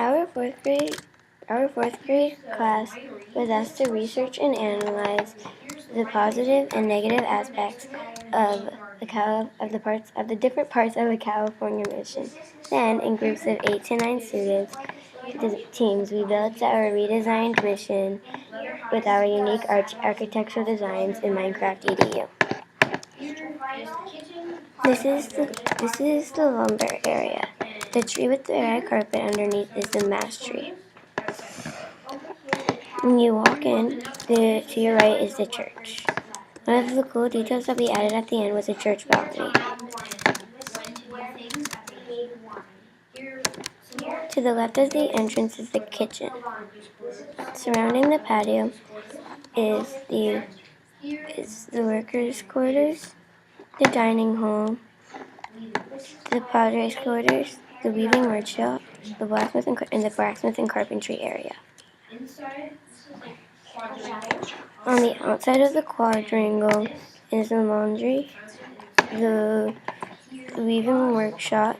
Our fourth grade class was asked to research and analyze the positive and negative aspects of the different parts of the California mission. Then, in groups of 8 to 9 students, the teams, we built our redesigned mission with our unique architectural designs in Minecraft EDU. This is the lumber area. The tree with the red carpet underneath is the mast tree. When you walk in, to your right is the church. One of the cool details that we added at the end was a church balcony. To the left of the entrance is the kitchen. Surrounding the patio is the workers' quarters, the dining hall, the Padres' quarters, the weaving workshop, the blacksmith and carpentry area. On the outside of the quadrangle is the laundry, the weaving workshop,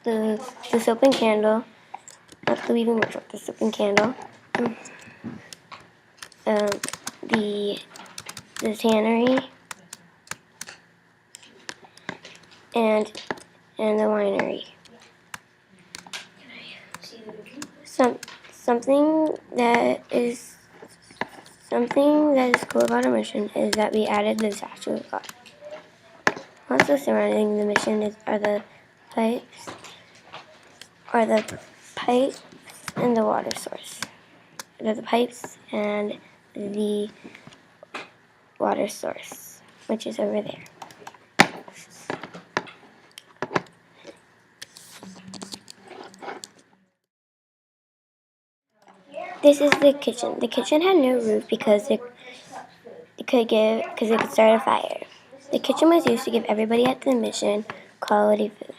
the soap and candle, not the weaving workshop, the soap and candle, the tannery, and the winery. Something that is cool about our mission is that we added the statue of God. Also surrounding the mission are the pipes and the water source. The pipes and the water source, which is over there. This is the kitchen. The kitchen had no roof because it could start a fire. The kitchen was used to give everybody at the mission quality food.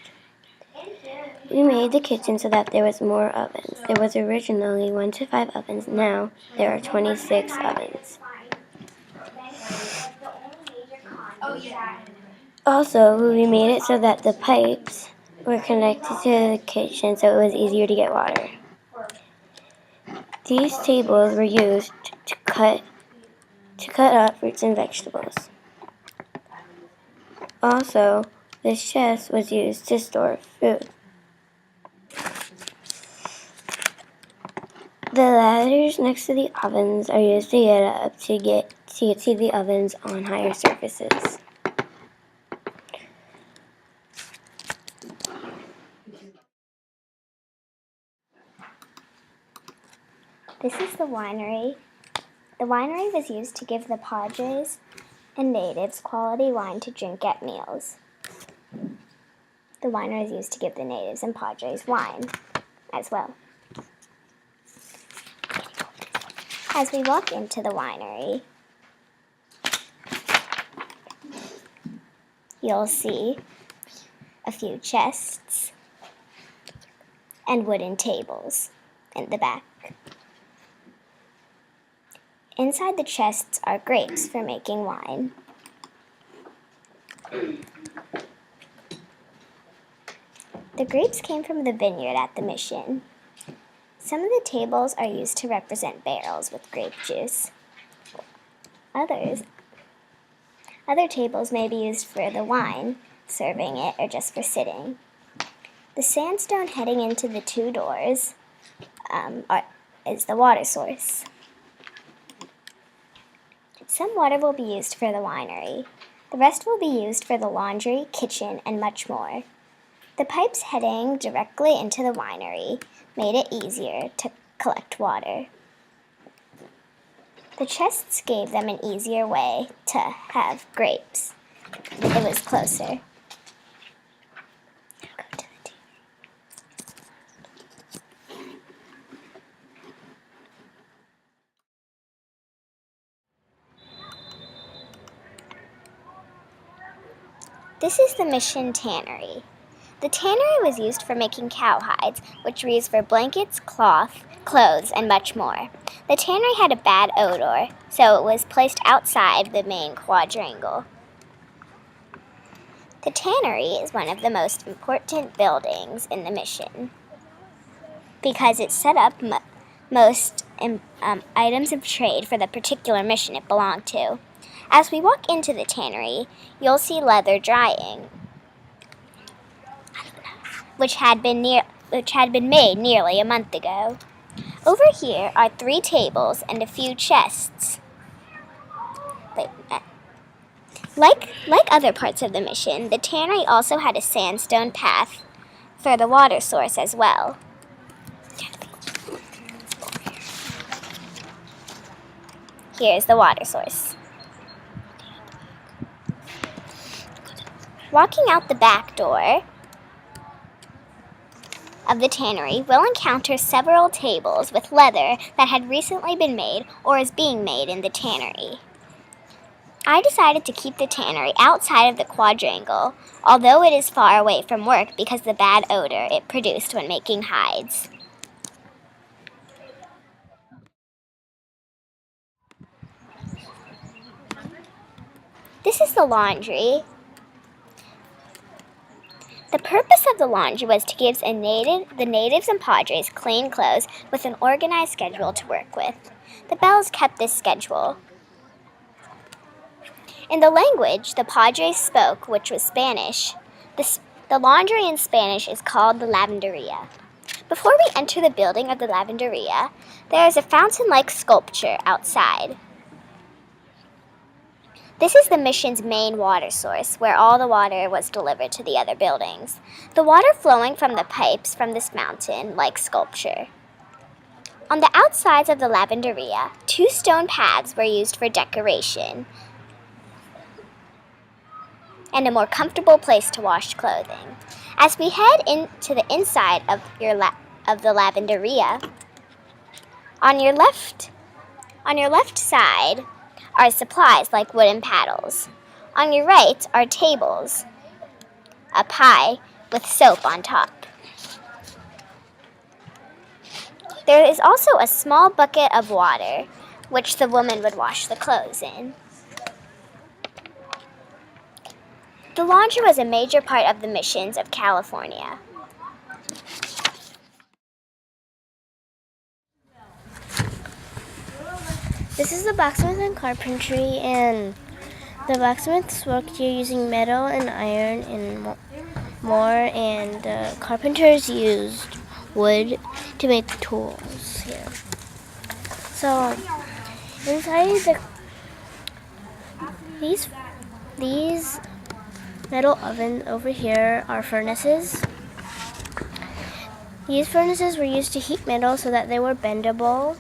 We made the kitchen so that there was more ovens. There was originally 1 to 5 ovens. Now there are 26 ovens. Also, we made it so that the pipes were connected to the kitchen so it was easier to get water. These tables were used to cut up fruits and vegetables. Also, this chest was used to store food. The ladders next to the ovens are used to get up to get to the ovens on higher surfaces. This is the winery. The winery was used to give the Padres and natives quality wine to drink at meals. The winery is used to give the natives and Padres wine as well. As we walk into the winery, you'll see a few chests and wooden tables in the back. Inside the chests are grapes for making wine. The grapes came from the vineyard at the mission. Some of the tables are used to represent barrels with grape juice. Other tables may be used for the wine, serving it, or just for sitting. The sandstone heading into the 2 doors is the water source. Some water will be used for the winery. The rest will be used for the laundry, kitchen, and much more. The pipes heading directly into the winery made it easier to collect water. The chests gave them an easier way to have grapes. It was closer. This is the mission tannery. The tannery was used for making cowhides, which were used for blankets, clothes, and much more. The tannery had a bad odor, so it was placed outside the main quadrangle. The tannery is one of the most important buildings in the mission. because it set up most items of trade for the particular mission it belonged to. As we walk into the tannery, you'll see leather drying, which had been made nearly a month ago. Over here are 3 tables and a few chests. Like other parts of the mission, the tannery also had a sandstone path for the water source as well. Here's the water source. Walking out the back door of the tannery, we'll encounter several tables with leather that had recently been made or is being made in the tannery. I decided to keep the tannery outside of the quadrangle, although it is far away from work because of the bad odor it produced when making hides. This is the laundry. The purpose of the laundry was to give the natives and padres clean clothes with an organized schedule to work with. The Bells kept this schedule. In the language the padres spoke, which was Spanish, the laundry in Spanish is called the lavanderia. Before we enter the building of the lavanderia, there is a fountain-like sculpture outside. This is the mission's main water source, where all the water was delivered to the other buildings. The water flowing from the pipes from this mountain-like sculpture. On the outsides of the lavanderia, 2 stone paths were used for decoration and a more comfortable place to wash clothing. As we head into the inside of the lavanderia, on your left side are supplies like wooden paddles. On your right are tables, a pie with soap on top. There is also a small bucket of water, which the woman would wash the clothes in. The laundry was a major part of the missions of California. This is the blacksmith and carpentry, and the blacksmiths worked here using metal and iron and more, and the carpenters used wood to make tools here. So inside these metal ovens over here are furnaces. These furnaces were used to heat metal so that they were bendable.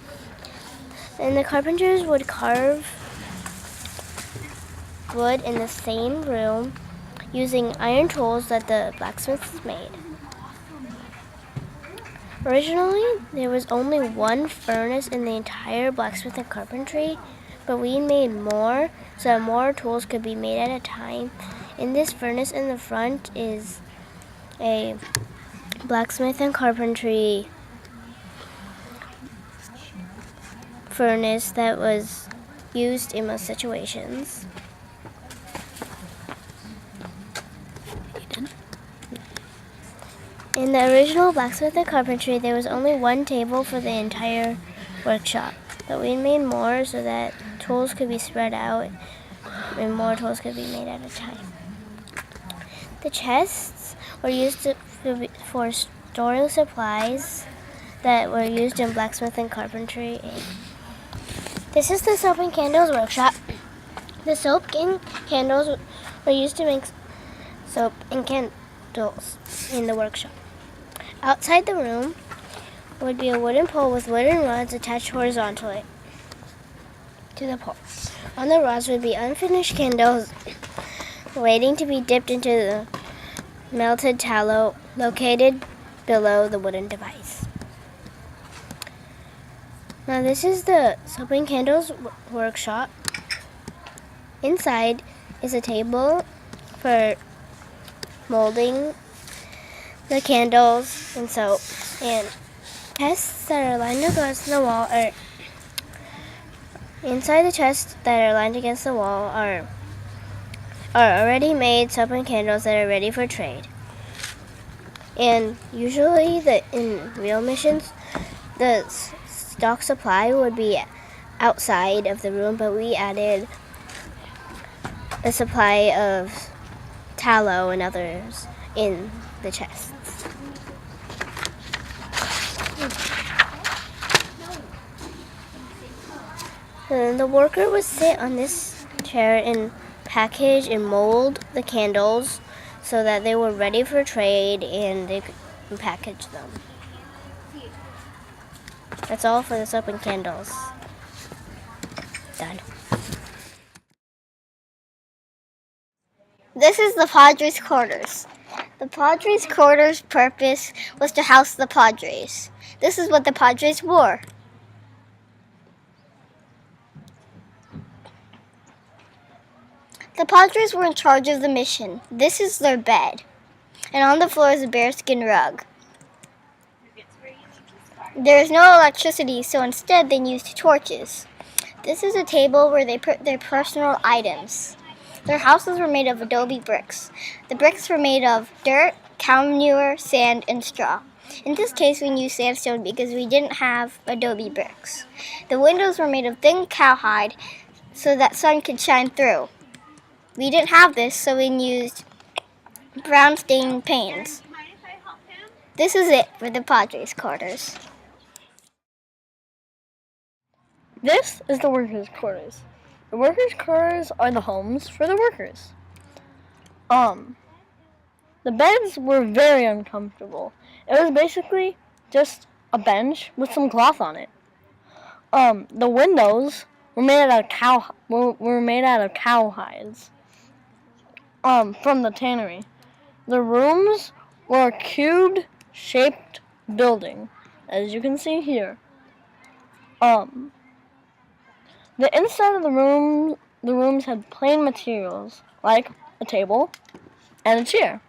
And the carpenters would carve wood in the same room using iron tools that the blacksmiths made. Originally, there was only 1 furnace in the entire blacksmith and carpentry, but we made more so that more tools could be made at a time. In this furnace in the front is a blacksmith and carpentry furnace that was used in most situations. In the original blacksmith and carpentry, there was only 1 table for the entire workshop, but we made more so that tools could be spread out and more tools could be made at a time. The chests were used for storing supplies that were used in blacksmith and carpentry. This is the soap and candles workshop. The soap and candles were used to make soap and candles in the workshop. Outside the room would be a wooden pole with wooden rods attached horizontally to the pole. On the rods would be unfinished candles waiting to be dipped into the melted tallow located below the wooden device. Now this is the soap and candles workshop. Inside is a table for molding the candles and soap, and chests that are lined against the wall are inside the chests that are lined against the wall are already made soap and candles that are ready for trade. And usually in real missions, the stock supply would be outside of the room, but we added a supply of tallow and others in the chests. And the worker would sit on this chair and package and mold the candles so that they were ready for trade and they could package them. That's all for the soap and candles. Done. This is the Padres' quarters. The Padres' quarters' purpose was to house the Padres. This is what the Padres wore. The Padres were in charge of the mission. This is their bed. And on the floor is a bearskin rug. There is no electricity, so instead they used torches. This is a table where they put their personal items. Their houses were made of adobe bricks. The bricks were made of dirt, cow manure, sand, and straw. In this case, we used sandstone because we didn't have adobe bricks. The windows were made of thin cowhide so that sun could shine through. We didn't have this, so we used brown stained panes. This is it for the Padres' quarters. This is the workers' quarters. The workers' quarters are the homes for the workers. The beds were very uncomfortable. It was basically just a bench with some cloth on it. The windows were made out of cow hides. From the tannery. The rooms were a cube-shaped building, as you can see here. The inside of the rooms had plain materials, like a table and a chair.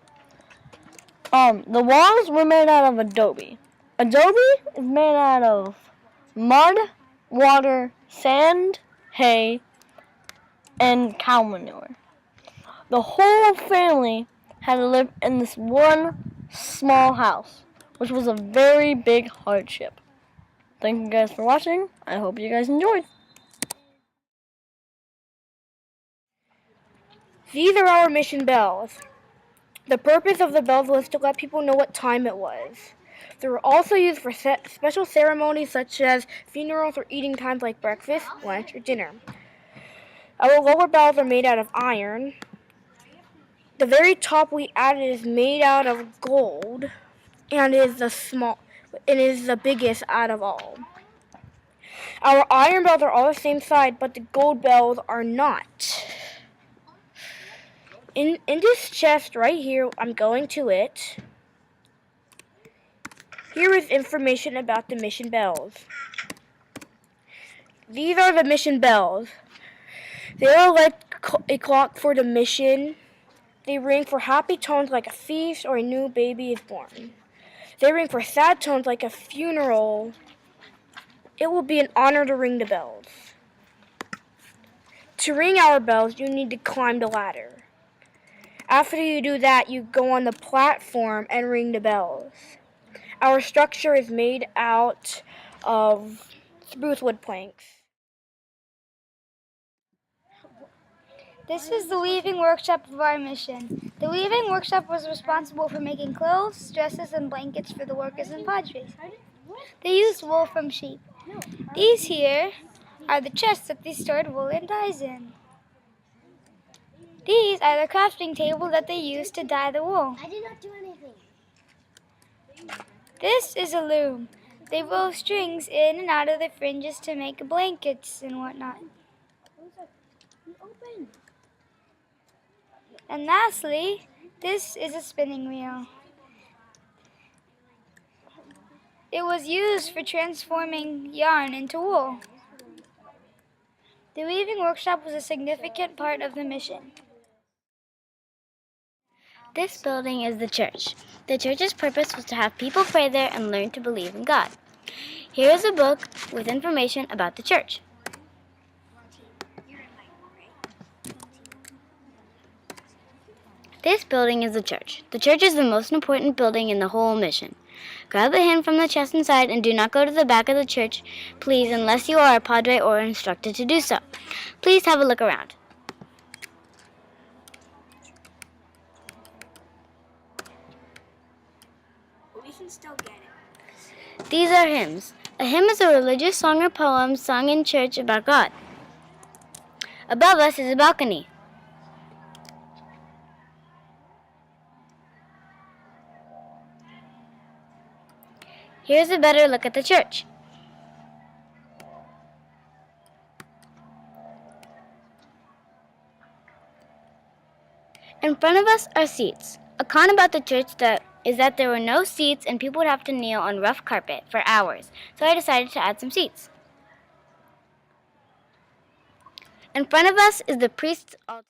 The walls were made out of adobe. Adobe is made out of mud, water, sand, hay, and cow manure. The whole family had to live in this one small house, which was a very big hardship. Thank you guys for watching. I hope you guys enjoyed. These are our mission bells. The purpose of the bells was to let people know what time it was. They were also used for special ceremonies such as funerals or eating times like breakfast, lunch, or dinner. Our lower bells are made out of iron. The very top we added is made out of gold and is the biggest out of all. Our iron bells are all the same size, but the gold bells are not. In this chest right here, I'm going to it. Here is information about the mission bells. These are the mission bells. They are like a clock for the mission. They ring for happy tones like a feast or a new baby is born. They ring for sad tones like a funeral. It will be an honor to ring the bells. To ring our bells, you need to climb the ladder. After you do that, you go on the platform and ring the bells. Our structure is made out of spruce wood planks. This is the weaving workshop of our mission. The weaving workshop was responsible for making clothes, dresses, and blankets for the workers and Padres. They used wool from sheep. These here are the chests that they stored wool and dyes in. These are the crafting table that they used to dye the wool. I did not do anything. This is a loom. They wove strings in and out of the fringes to make blankets and whatnot. And lastly, this is a spinning wheel. It was used for transforming yarn into wool. The weaving workshop was a significant part of the mission. This building is the church. The church's purpose was to have people pray there and learn to believe in God. Here is a book with information about the church. This building is the church. The church is the most important building in the whole mission. Grab a hand from the chest inside and do not go to the back of the church, please, unless you are a padre or instructed to do so. Please have a look around. We can still get it. These are hymns. A hymn is a religious song or poem sung in church about God. Above us is a balcony. Here's a better look at the church. In front of us are seats. A con about the church is that there were no seats and people would have to kneel on rough carpet for hours, so I decided to add some seats. In front of us is the priest's altar.